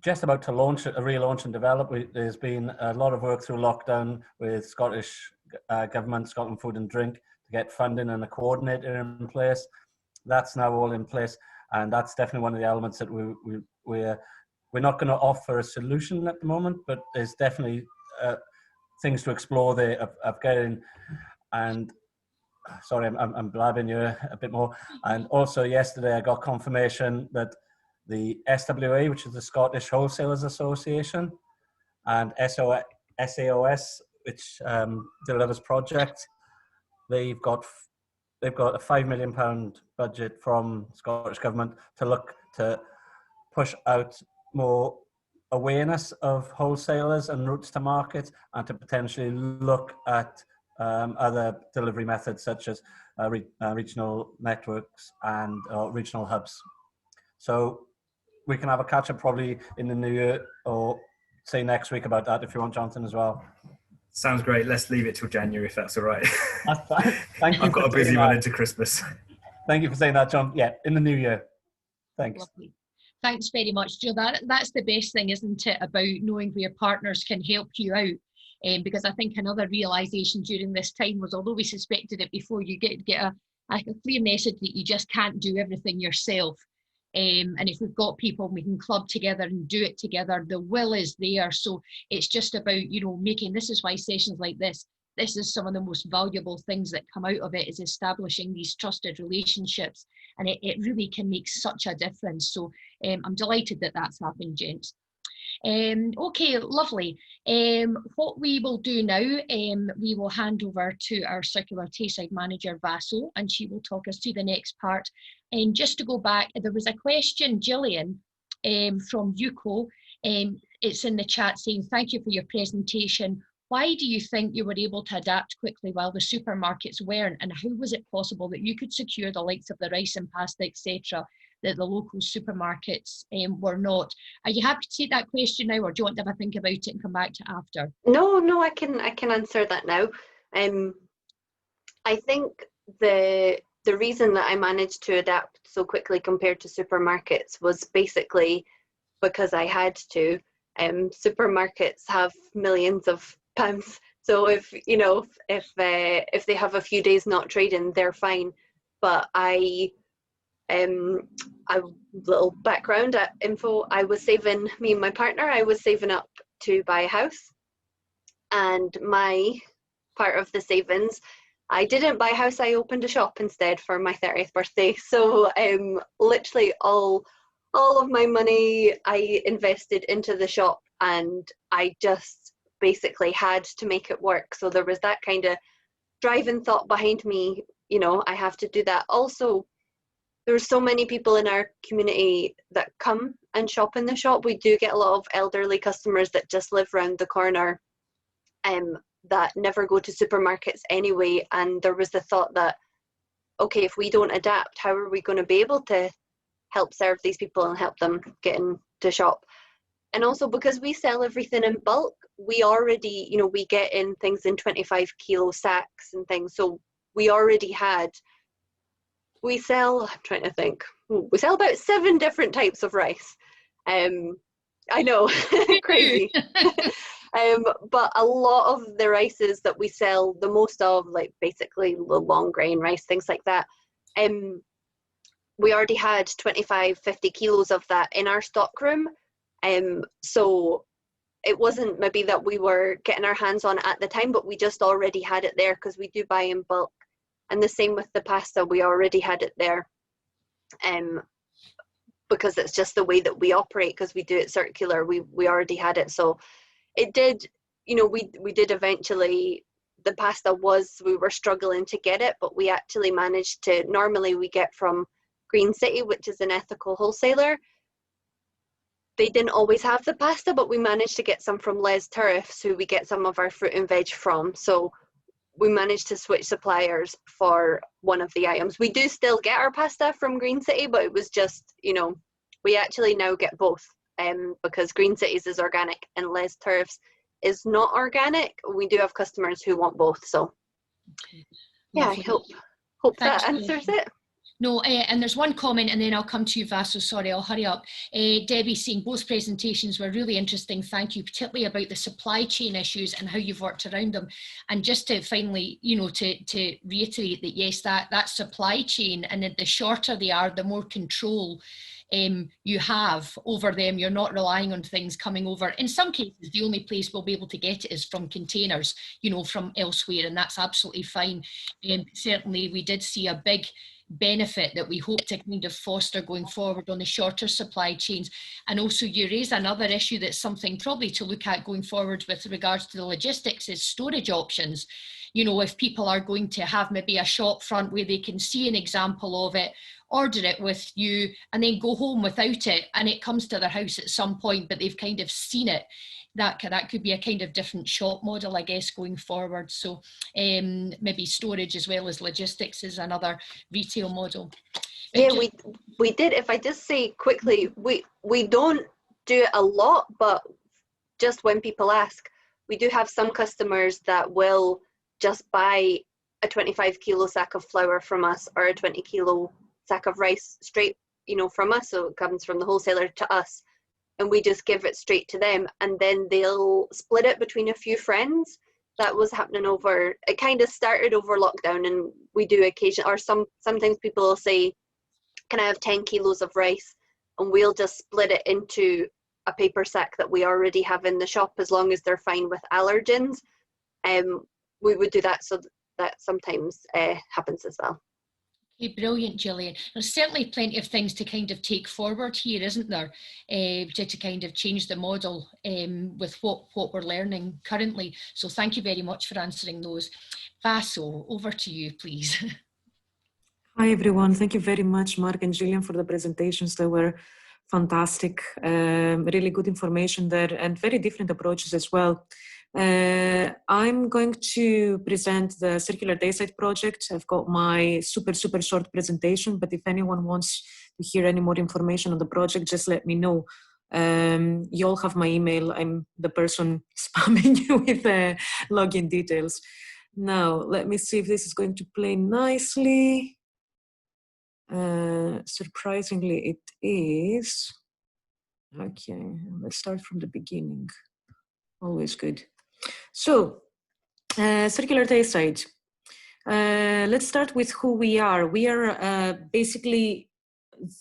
just about to relaunch and develop. There's been a lot of work through lockdown with Scottish Government, Scotland Food and Drink, to get funding and a coordinator in place. That's now all in place, and that's definitely one of the elements that we're not going to offer a solution at the moment, but there's definitely things to explore there of getting. And sorry, I'm blabbing you a bit more. And also yesterday I got confirmation that the SWA, which is the Scottish Wholesalers Association, and SAOS, which delivers projects, they've got a £5 million budget from Scottish Government to look to push out more awareness of wholesalers and routes to market, and to potentially look at other delivery methods such as regional networks and regional hubs. So we can have a catch up probably in the new year, or say next week, about that if you want, Jonathan, as well. Sounds great. Let's leave it till January if that's all right. That's fine. Thank you. I've got a busy one into Christmas. Thank you for saying that, John. Yeah, in the new year. Thanks. Lovely. Thanks very much, Joe. That's the best thing, isn't it, about knowing where partners can help you out? Because I think another realisation during this time was, although we suspected it before, you get a clear message that you just can't do everything yourself. And if we've got people, we can club together and do it together. The will is there. So it's just about, making, this is why sessions like this is some of the most valuable things that come out of it, is establishing these trusted relationships. And it really can make such a difference. So I'm delighted that that's happened, gents. Okay, lovely. What we will do now, we will hand over to our Circular Tayside Manager, Vaso, and she will talk us through the next part. And just to go back, there was a question, Gillian, from UCO. It's in the chat saying, thank you for your presentation. Why do you think you were able to adapt quickly while the supermarkets weren't? And how was it possible that you could secure the likes of the rice and pasta, etc., that the local supermarkets were not? Are you happy to take that question now, or do you want to have a think about it and come back to after? No, I can answer that now. I think the reason that I managed to adapt so quickly compared to supermarkets was basically because I had to. Supermarkets have millions of pounds, so if they have a few days not trading, they're fine. But I A little background info, me and my partner, I was saving up to buy a house, and my part of the savings, I didn't buy a house, I opened a shop instead for my 30th birthday. So literally all of my money I invested into the shop, and I just basically had to make it work. So there was that kind of driving thought behind me, you know, I have to do that. Also, there's so many people in our community that come and shop in the shop. We do get a lot of elderly customers that just live around the corner, that never go to supermarkets anyway. And there was the thought that, okay, if we don't adapt, how are we going to be able to help serve these people and help them get into shop? And also, because we sell everything in bulk, we already, you know, we get in things in 25 kilo sacks and things. So we sell, I'm trying to think, we sell about 7 different types of rice. I know, crazy. But a lot of the rices that we sell, the most of, like basically the long grain rice, things like that, we already had 25, 50 kilos of that in our stock room. So it wasn't maybe that we were getting our hands on it at the time, but we just already had it there because we do buy in bulk. And the same with the pasta, we already had it there, because it's just the way that we operate, because we do it circular, we already had it. So it did, you know, we did eventually, the pasta we were struggling to get it, but we actually managed to, normally we get from Green City, which is an ethical wholesaler. They didn't always have the pasta, but we managed to get some from Les Turrifs, who we get some of our fruit and veg from. So we managed to switch suppliers for one of the items. We do still get our pasta from Green City, but it was just, you know, we actually now get both, because Green City's is organic and Les Turfs is not organic. We do have customers who want both. So yeah, I hope that answers it. No, and there's one comment, and then I'll come to you, Vaso. Sorry, I'll hurry up. Debbie saying both presentations were really interesting. Thank you, particularly about the supply chain issues and how you've worked around them. And just to finally, you know, to reiterate that, yes, that supply chain, and the shorter they are, the more control you have over them. You're not relying on things coming over. In some cases, the only place we'll be able to get it is from containers, you know, from elsewhere, and that's absolutely fine. Certainly, we did see a big benefit that we hope to kind of foster going forward on the shorter supply chains. And also, you raise another issue that's something probably to look at going forward with regards to the logistics, is storage options. You know, if people are going to have maybe a shop front where they can see an example of it, order it with you, and then go home without it, and it comes to their house at some point, but they've kind of seen it. That could be a kind of different shop model, I guess, going forward. So maybe storage as well as logistics is another retail model. Yeah, we did. If I just say quickly, we don't do it a lot, but just when people ask, we do have some customers that will just buy a 25 kilo sack of flour from us, or a 20 kilo sack of rice straight, you know, from us. So it comes from the wholesaler to us, and we just give it straight to them, and then they'll split it between a few friends. That was happening it kind of started over lockdown, and we do occasionally, or sometimes people will say, can I have 10 kilos of rice? And we'll just split it into a paper sack that we already have in the shop, as long as they're fine with allergens. We would do that, so that sometimes happens as well. Okay, brilliant, Gillian. There's certainly plenty of things to kind of take forward here, isn't there, to kind of change the model with what we're learning currently. So thank you very much for answering those. Vaso, over to you, please. Hi, everyone. Thank you very much, Mark and Gillian, for the presentations. They were fantastic, really good information there, and very different approaches as well. I'm going to present the Circular Dayside project. I've got my super short presentation, but if anyone wants to hear any more information on the project, just let me know. You all have my email. I'm the person spamming you with login details. Now, let me see if this is going to play nicely. Surprisingly, it is. Okay, let's start from the beginning. Always good. So, Circular Dayside. Let's start with who we are. We are basically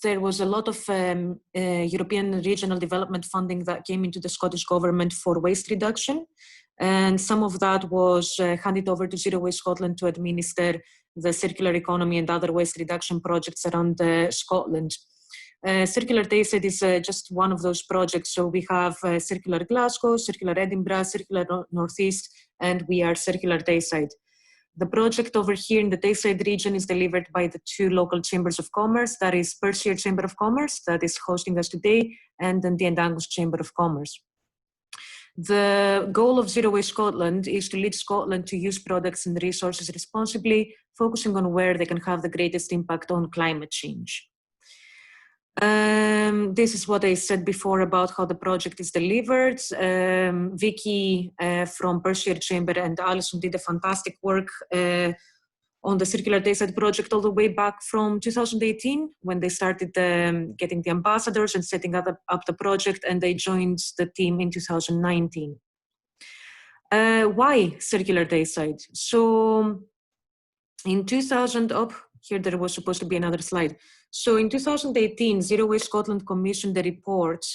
there was a lot of European regional development funding that came into the Scottish government for waste reduction. And some of that was handed over to Zero Waste Scotland to administer the circular economy and other waste reduction projects around Scotland. Circular Tayside is just one of those projects. So we have Circular Glasgow, Circular Edinburgh, Circular Northeast, and we are Circular Tayside. The project over here in the Tayside region is delivered by the two local chambers of commerce, that is Perthshire Chamber of Commerce, that is hosting us today, and then the Angus Chamber of Commerce. The goal of Zero Waste Scotland is to lead Scotland to use products and resources responsibly, focusing on where they can have the greatest impact on climate change. This is what I said before about how the project is delivered. Vicky from Perthshire Chamber and Alison did a fantastic work on the Circular Tayside project all the way back from 2018 when they started getting the ambassadors and setting up the project, and they joined the team in 2019. Why Circular Tayside? So in 2000, here there was supposed to be another slide. So in 2018, Zero Waste Scotland commissioned a report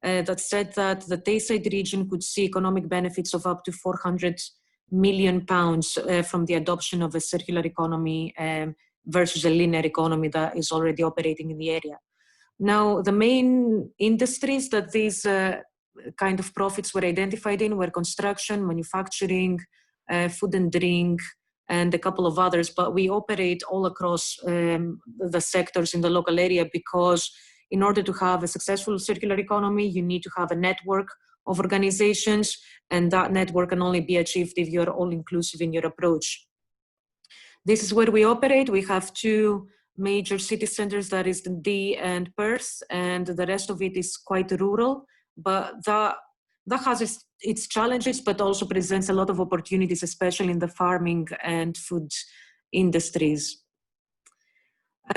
that said that the Tayside region could see economic benefits of up to £400 million from the adoption of a circular economy versus a linear economy that is already operating in the area. Now, the main industries that these kind of profits were identified in were construction, manufacturing, food and drink, and a couple of others, but we operate all across the sectors in the local area, because in order to have a successful circular economy, you need to have a network of organizations, and that network can only be achieved if you're all-inclusive in your approach. This is where we operate. We have two major city centers, that is Dundee and Perth, and the rest of it is quite rural, but that has its challenges, but also presents a lot of opportunities, especially in the farming and food industries.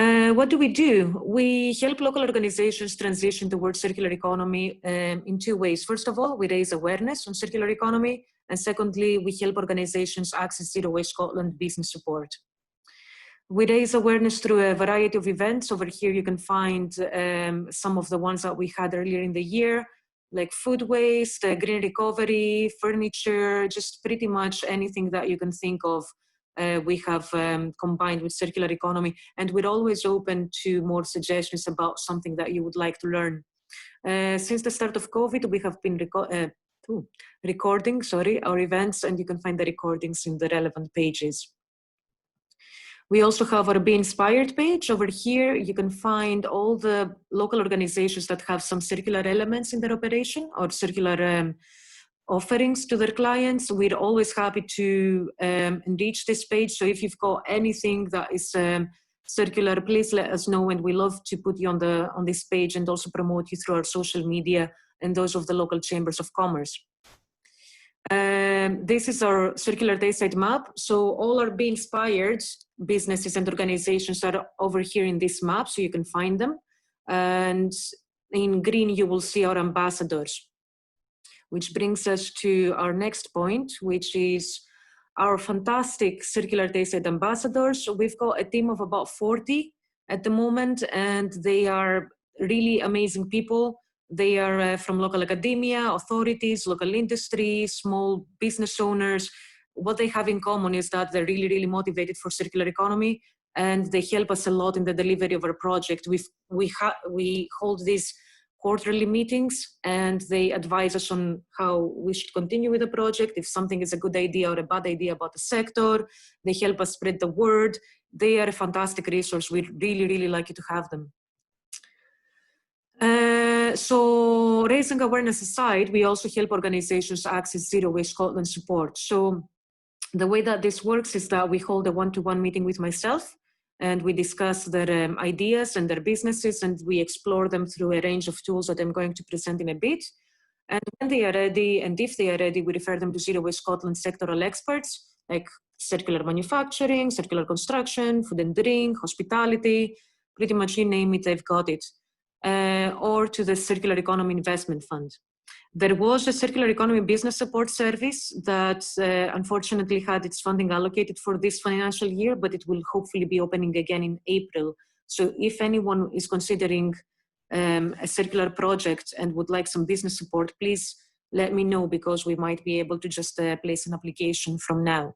What do? We help local organizations transition towards circular economy in two ways. First of all, we raise awareness on circular economy, and secondly, we help organizations access Zero Waste Scotland business support. We raise awareness through a variety of events. Over here you can find some of the ones that we had earlier in the year, like food waste, green recovery, furniture, just pretty much anything that you can think of. We have combined with circular economy, and we're always open to more suggestions about something that you would like to learn. Since the start of COVID, we have been recording our events, and you can find the recordings in the relevant pages. We also have our Be Inspired page. Over here, you can find all the local organizations that have some circular elements in their operation or circular offerings to their clients. We're always happy to enrich this page. So if you've got anything that is circular, please let us know, and we love to put you on this page and also promote you through our social media and those of the local chambers of commerce. This is our Circular Tayside map. So all our Be Inspired businesses and organizations are over here in this map, so you can find them. And in green, you will see our ambassadors, which brings us to our next point, which is our fantastic Circular Tayside ambassadors. We've got a team of about 40 at the moment, and they are really amazing people. They are from local academia, authorities, local industry, small business owners. What they have in common is that they're really, really motivated for circular economy, and they help us a lot in the delivery of our project. We hold these quarterly meetings, and they advise us on how we should continue with the project, if something is a good idea or a bad idea about the sector. They help us spread the word. They are a fantastic resource. We'd really, really like you to have them. So raising awareness aside, we also help organizations access Zero Waste Scotland support. So the way that this works is that we hold a one-to-one meeting with myself, and we discuss their ideas and their businesses, and we explore them through a range of tools that I'm going to present in a bit. And when they are ready, and if they are ready, we refer them to Zero Waste Scotland sectoral experts, like circular manufacturing, circular construction, food and drink, hospitality, pretty much you name it, they've got it. Or to the Circular Economy Investment Fund. There was a Circular Economy Business Support Service that unfortunately had its funding allocated for this financial year, but it will hopefully be opening again in April So if anyone is considering a circular project and would like some business support, please let me know, because we might be able to just place an application from now.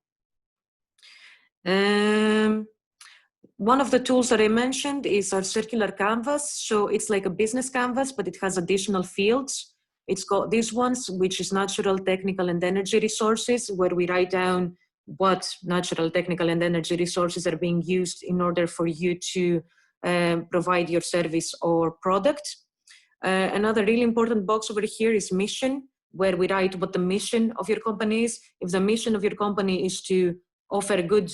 One of the tools that I mentioned is our circular canvas. So it's like a business canvas, but it has additional fields. It's got these ones, which is natural, technical, and energy resources, where we write down what natural, technical, and energy resources are being used in order for you to provide your service or product. Another really important box over here is mission, where we write what the mission of your company is. If the mission of your company is to offer a good,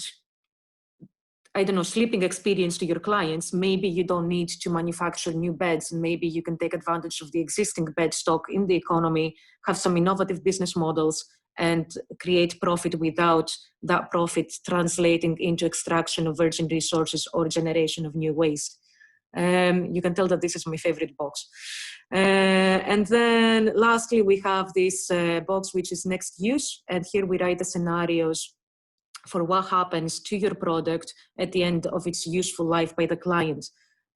I don't know, sleeping experience to your clients, maybe you don't need to manufacture new beds, and maybe you can take advantage of the existing bed stock in the economy, have some innovative business models, and create profit without that profit translating into extraction of virgin resources or generation of new waste. You can tell that this is my favorite box. And then lastly, we have this box, which is next use. And here we write the scenarios for what happens to your product at the end of its useful life by the client.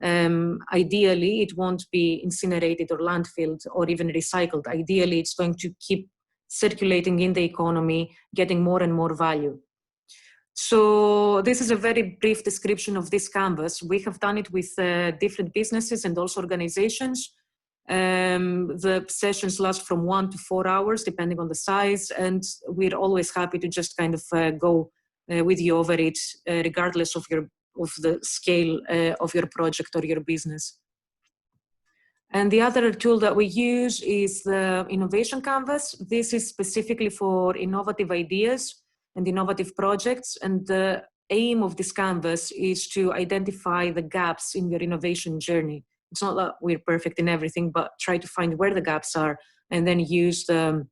Ideally, it won't be incinerated or landfilled or even recycled. Ideally, it's going to keep circulating in the economy, getting more and more value. So this is a very brief description of this canvas. We have done it with different businesses and also organizations. The sessions last from 1 to 4 hours, depending on the size, and we're always happy to just kind of go with you over it, regardless of the scale of your project or your business. And the other tool that we use is the innovation canvas. This is specifically for innovative ideas and innovative projects. And the aim of this canvas is to identify the gaps in your innovation journey. It's not that we're perfect in everything, but try to find where the gaps are and then use the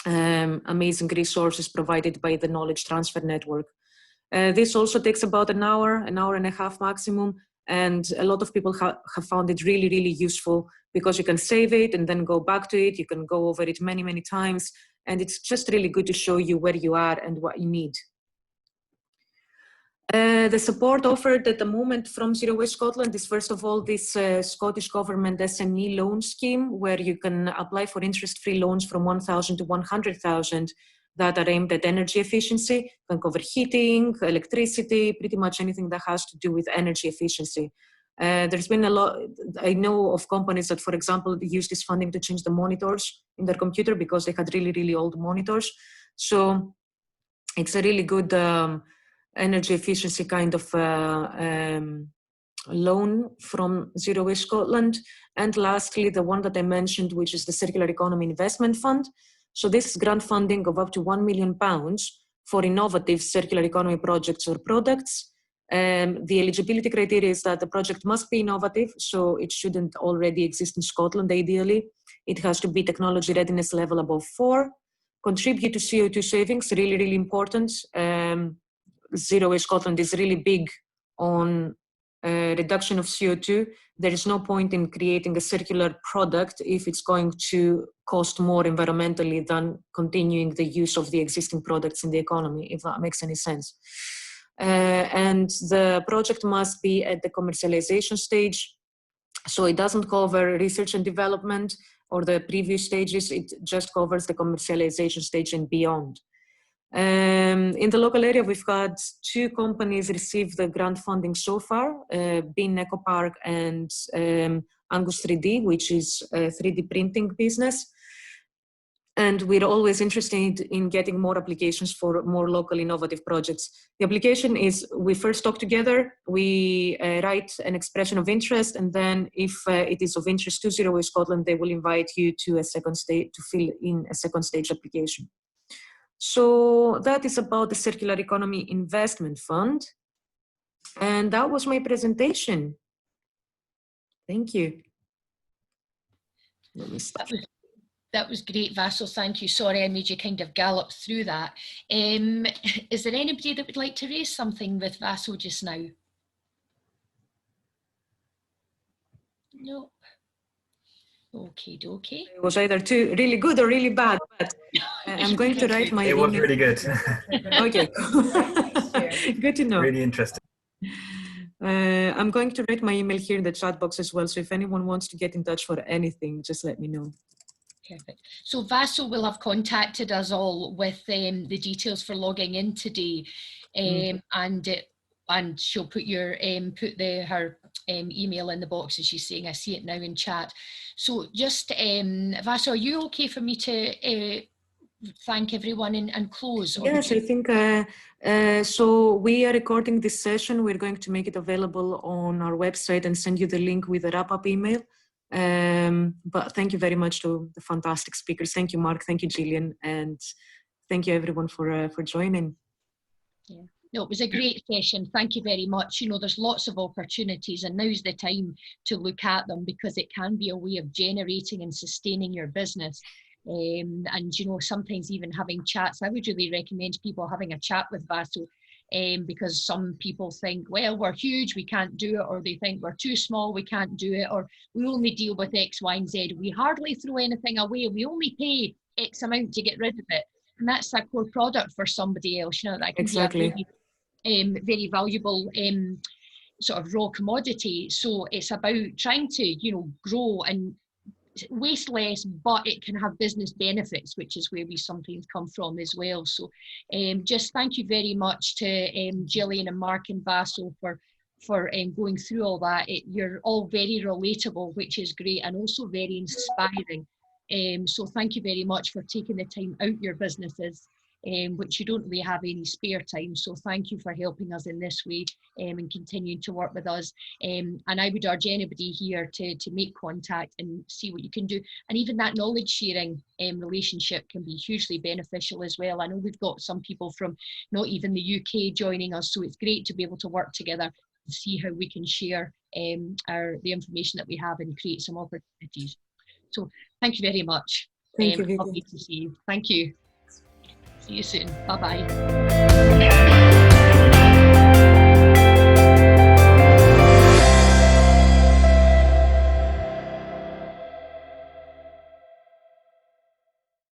amazing resources provided by the knowledge transfer network. This also takes about an hour and a half maximum. And a lot of people have found it really, really useful, because you can save it and then go back to it. You can go over it many, many times. And it's just really good to show you where you are and what you need. The support offered at the moment from Zero Waste Scotland is, first of all, this Scottish Government SME loan scheme, where you can apply for interest-free loans from 1,000 to 100,000 that are aimed at energy efficiency. You can cover heating, electricity, pretty much anything that has to do with energy efficiency. There's been a lot, I know of companies that, for example, use this funding to change the monitors in their computer because they had really, really old monitors. So it's a really good energy efficiency kind of loan from Zero Waste Scotland. And lastly, the one that I mentioned, which is the Circular Economy Investment Fund. So this is grant funding of up to £1 million for innovative circular economy projects or products. The eligibility criteria is that the project must be innovative, so it shouldn't already exist in Scotland, ideally. It has to be technology readiness level above 4. Contribute to CO2 savings, really, really important. Zero Waste Scotland is really big on reduction of CO2. There is no point in creating a circular product if it's going to cost more environmentally than continuing the use of the existing products in the economy, if that makes any sense. And the project must be at the commercialization stage. So it doesn't cover research and development or the previous stages, it just covers the commercialization stage and beyond. In the local area, we've had 2 companies receive the grant funding so far, Bean Eco Park and Angus 3D, which is a 3D printing business. And we're always interested in getting more applications for more local innovative projects. The application is, we first talk together, we write an expression of interest, and then if it is of interest to Zero Waste Scotland, they will invite you to a second stage, to fill in a second stage application. So that is about the Circular Economy Investment Fund. And that was my presentation. Thank you. Let me stop. That was great, Vaso. Thank you. Sorry, I made you kind of gallop through that. Is there anybody that would like to raise something with Vaso just now? No. Okay, dokie. It was either too really good or really bad, but I'm going to write my It was really good. Okay, good to know. Really interesting. I'm going to write my email here in the chat box as well. So if anyone wants to get in touch for anything, just let me know. Perfect. So Vaso will have contacted us all with the details for logging in today, and she'll put your her email in the box, as she's saying. I see it now in chat. So just Vaso, are you okay for me to thank everyone and close? Yes, I think so. We are recording this session. We're going to make it available on our website and send you the link with a wrap-up email. But thank you very much to the fantastic speakers. Thank you, Mark. Thank you, Gillian, and thank you everyone for joining. Yeah. No, it was a great session. Thank you very much. You know, there's lots of opportunities, and now's the time to look at them, because it can be a way of generating and sustaining your business. And you know, sometimes even having chats. I would really recommend people having a chat with Vaso, because some people think, well, we're huge, we can't do it, or they think we're too small, we can't do it, or we only deal with X, Y, and Z. We hardly throw anything away. We only pay X amount to get rid of it. And that's a core product for somebody else. You know, that can Exactly. be a very valuable sort of raw commodity. So it's about trying to, you know, grow and waste less, but it can have business benefits, which is where we sometimes come from as well. So just thank you very much to Gillian and Mark and Vaso for going through all that. You're all very relatable, which is great, and also very inspiring. So thank you very much for taking the time out your businesses, which you don't really have any spare time. So thank you for helping us in this way, and continuing to work with us. And I would urge anybody here to make contact and see what you can do. And even that knowledge sharing relationship can be hugely beneficial as well. I know we've got some people from not even the UK joining us, so it's great to be able to work together and see how we can share the information that we have and create some opportunities. So thank you very much. Thank you, Lovely to see you. Thank you. See you soon. Bye-bye.